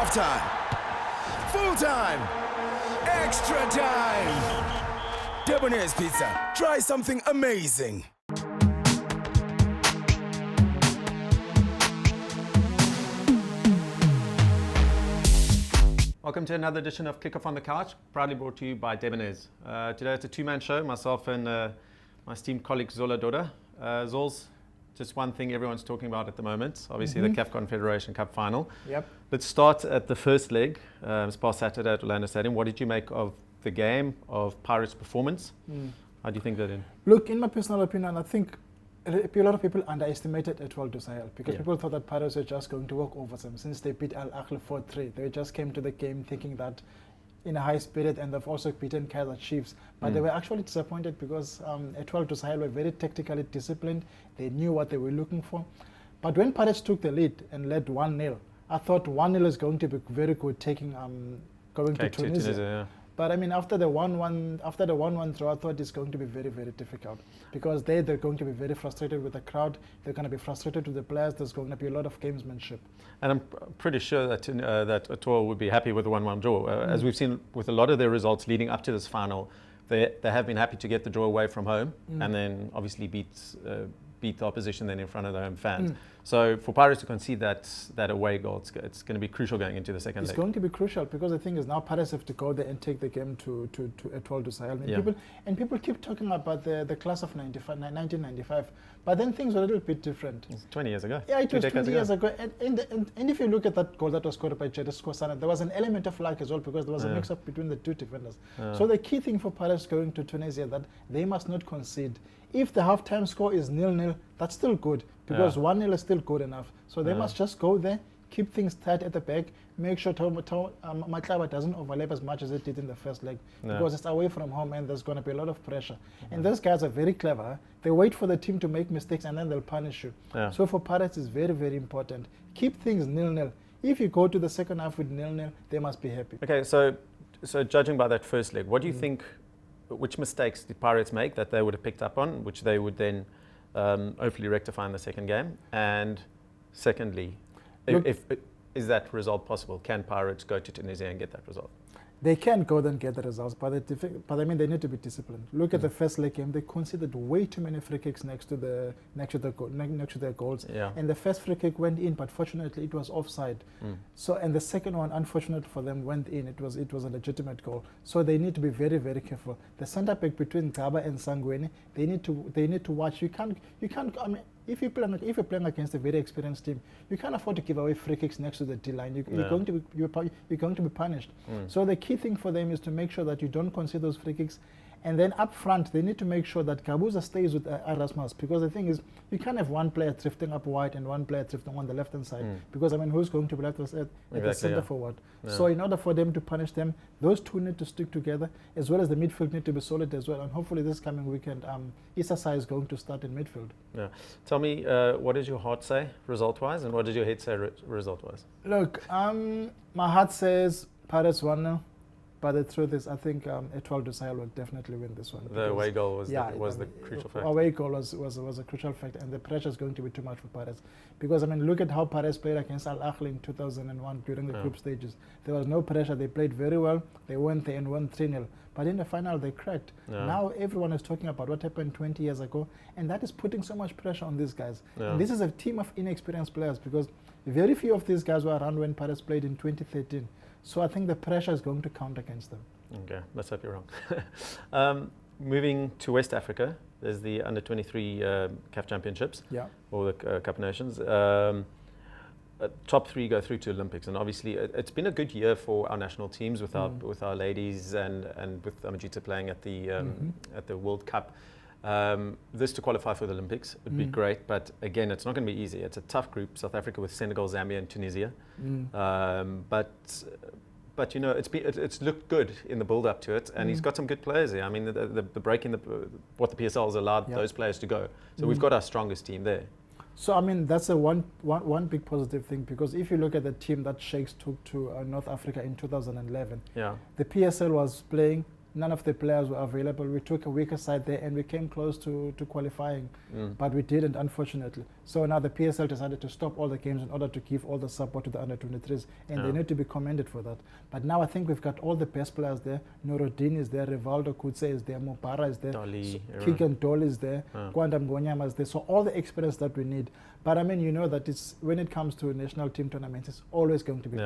halftime, full time, extra time. Debonair's Pizza. Try something amazing. Welcome to another edition of Kickoff on the Couch, proudly brought to you by Debonair's. Today it's a two-man show, myself and my esteemed colleague Zola Doda. Zols, just one thing everyone's talking about at the moment, obviously the Confederation Cup final. Yep. Let's start at the first leg, this past Saturday at Orlando Stadium. What did you make of the game, of Pirates' performance? How do you think that in? Look, in my personal opinion, I think a lot of people underestimated Etoile du Sahel because people thought that Pirates were just going to walk over them since they beat Al Ahly 4-3. They just came to the game thinking that in a high spirit, and they've also beaten Kaizer Chiefs. But they were actually disappointed because Etoile du Sahel were very tactically disciplined. They knew what they were looking for. But when Pirates took the lead and led 1-0, I thought 1-0 is going to be very good going to Tunisia. But I mean, after the 1-1 draw, I thought it's going to be very, very difficult because they're going to be very frustrated with the crowd. They're going to be frustrated with the players. There's going to be a lot of gamesmanship. And I'm pretty sure that that Etoile would be happy with the 1-1 draw. As we've seen with a lot of their results leading up to this final, they have been happy to get the draw away from home and then obviously beat the opposition then in front of their home fans. So for Pirates to concede that away goal, it's going to be crucial going into the second leg. It's going to be crucial because the thing is now Pirates have to go there and take the game to Etoile du Sahel. People keep talking about the class of 1995, but then things were a little bit different. It's 20 years ago. Yeah, it was 20 years ago. And if you look at that goal that was scored by Jadis Kosana, there was an element of luck as well because there was a mix-up between the two defenders. So the key thing for Pirates going to Tunisia that they must not concede. If the halftime score is 0-0, that's still good because 1-0 is still good enough. So they must just go there, keep things tight at the back, make sure Matlaba doesn't overlap as much as it did in the first leg because it's away from home and there's going to be a lot of pressure. And those guys are very clever. They wait for the team to make mistakes and then they'll punish you. So for Pirates, it's very, very important. Keep things 0-0. If you go to the second half with 0-0, they must be happy. Okay, so judging by that first leg, what do you think? Which mistakes did Pirates make that they would have picked up on, which they would then hopefully rectify in the second game? And secondly, is that result possible? Can Pirates go to Tunisia and get that result? They can go and get the results, but I mean they need to be disciplined. Look at the first leg game; they conceded way too many free kicks next to their goals. And the first free kick went in, but fortunately it was offside. So and the second one, unfortunately for them, went in. It was a legitimate goal. So they need to be very, very careful. The centre back between Gaba and Sangweni, they need to watch. You can't. I mean, if you're playing against a very experienced team, you can't afford to give away free kicks next to the D line. You're going to be punished. So the key thing for them is to make sure that you don't concede those free kicks, and then up front they need to make sure that Gabuza stays with Erasmus because the thing is you can't have one player drifting up wide and one player drifting on the left hand side because I mean who's going to be left at the centre forward? So in order for them to punish them, those two need to stick together as well as the midfield need to be solid as well. And hopefully this coming weekend, Issa is going to start in midfield. Tell me, what does your heart say result-wise, and what does your head say result-wise? Look, my heart says Pirates 1-0. But the truth is, I think Etoile du Sahel will definitely win this one. The away goal was the crucial factor. Away goal was a crucial factor, and the pressure is going to be too much for Pirates. Because, I mean, look at how Pirates played against Al Ahly in 2001 during the group stages. There was no pressure. They played very well. They went there and won 3-0. But in the final, they cracked. Now everyone is talking about what happened 20 years ago, and that is putting so much pressure on these guys. And this is a team of inexperienced players because very few of these guys were around when Pirates played in 2013. So I think the pressure is going to count against them. Okay, let's hope you're wrong. Moving to West Africa, there's the Under-23 CAF Championships, or the Cup of Nations. Top three go through to Olympics, and obviously it's been a good year for our national teams with our ladies and with Amajita playing at the World Cup. This to qualify for the Olympics would be great, but again, it's not going to be easy. It's a tough group: South Africa with Senegal, Zambia, and Tunisia. But you know, it's looked good in the build-up to it, and he's got some good players here. I mean, the break in what the PSL has allowed those players to go. So we've got our strongest team there. So I mean, that's a one big positive thing because if you look at the team that Shakes took to North Africa in 2011, the PSL was playing none of the players were available. We took a weaker side there and we came close to qualifying, but we didn't, unfortunately. So now the PSL decided to stop all the games in order to give all the support to the under-23s, and they need to be commended for that. But now I think we've got all the best players there. Nuruddin is there, Rivaldo Kutse is there, Mopara is there, Kigan Dol is there, Kwanda Mgonyama is there. So all the experience that we need. But I mean, you know that it's when it comes to national team tournaments, it's always going to be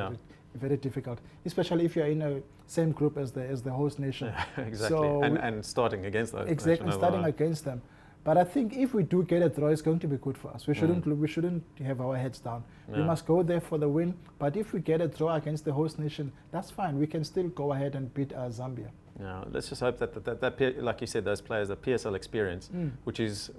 very difficult, especially if you're in a same group as the host nation. Exactly, so and starting against those. Exactly, starting against them. But I think if we do get a draw, it's going to be good for us. We shouldn't have our heads down. We must go there for the win. But if we get a draw against the host nation, that's fine. We can still go ahead and beat Zambia. Yeah, let's just hope that like you said, those players, the PSL experience, which is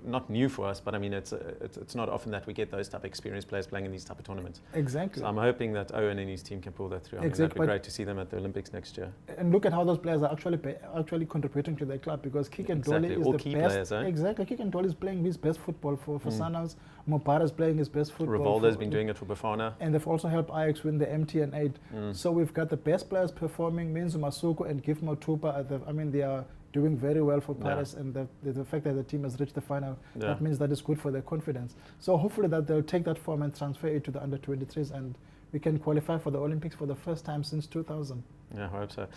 not new for us, but I mean it's not often that we get those type of experienced players playing in these type of tournaments. Exactly. So I'm hoping that Owen and his team can pull that through. I mean, that'd be great to see them at the Olympics next year. And look at how those players are actually contributing to their club, because Kikan Dole is the key best. Players, eh? Exactly, Kikan Dole is playing his best football for Sundowns. Mopara is playing his best football. Rivaldo's been doing it for Bafana. And they've also helped Ajax win the MTN 8. So we've got the best players performing. Menzo Masuku and Gifmo Tupa. They are doing very well for Paris, and the fact that the team has reached the final, that means that is good for their confidence. So hopefully that they'll take that form and transfer it to the under-23s, and we can qualify for the Olympics for the first time since 2000. Yeah, I hope so.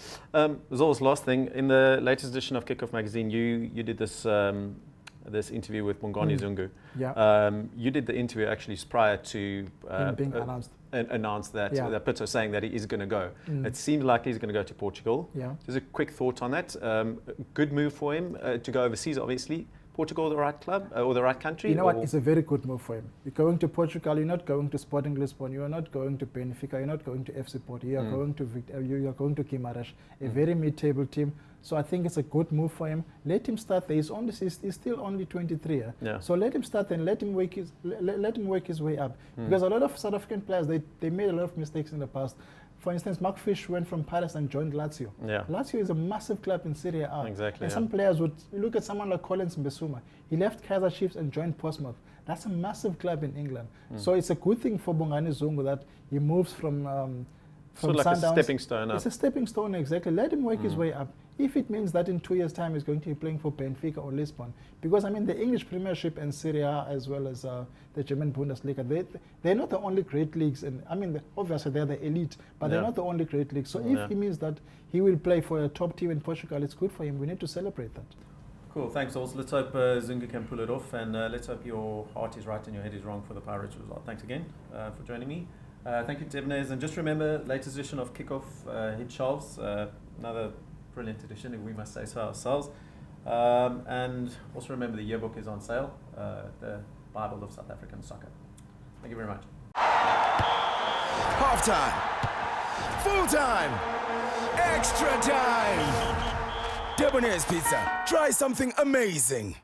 Zol's last thing, in the latest edition of Kickoff magazine, you did this interview with Bongani Zungu. Yeah. You did the interview actually prior to being announced. Announced that Pitso saying that he is going to go. It seems like he's going to go to Portugal. Yeah. Just a quick thought on that. Good move for him to go overseas, obviously. Portugal the right club or the right country? You know what? It's a very good move for him. You're going to Portugal. You're not going to Sporting Lisbon. You are not going to Benfica. You're not going to FC Porto. You are going to you are going to Guimarães, a very mid-table team. So I think it's a good move for him. Let him start there. He's still only 23. Yeah. So let him start and let him work his way up. Because a lot of South African players, they made a lot of mistakes in the past. For instance, Mark Fish went from Paris and joined Lazio. Yeah. Lazio is a massive club in Serie A. Exactly. And some players would look at someone like Collins Mbesuma. He left Kaizer Chiefs and joined Portsmouth. That's a massive club in England. So it's a good thing for Bongani Zungu that he moves from sort of like Sundowns. A stepping stone up. It's a stepping stone, exactly. Let him work his way up. If it means that in 2 years' time he's going to be playing for Benfica or Lisbon. Because, I mean, the English Premiership and Serie A, as well as the German Bundesliga, they're not the only great leagues. And I mean, obviously they're the elite, but they're not the only great leagues. So if he means that he will play for a top team in Portugal, it's good for him. We need to celebrate that. Cool, thanks, also. Let's hope Zungu can pull it off, and let's hope your heart is right and your head is wrong for the Pirates result. Thanks again for joining me. Thank you, Debnez. And just remember, latest edition of Kickoff hit shelves. Another brilliant edition, if we must say so ourselves. And also remember the yearbook is on sale, the Bible of South African Soccer. Thank you very much. Half-time, full-time, extra time. Debonair's Pizza. Try something amazing.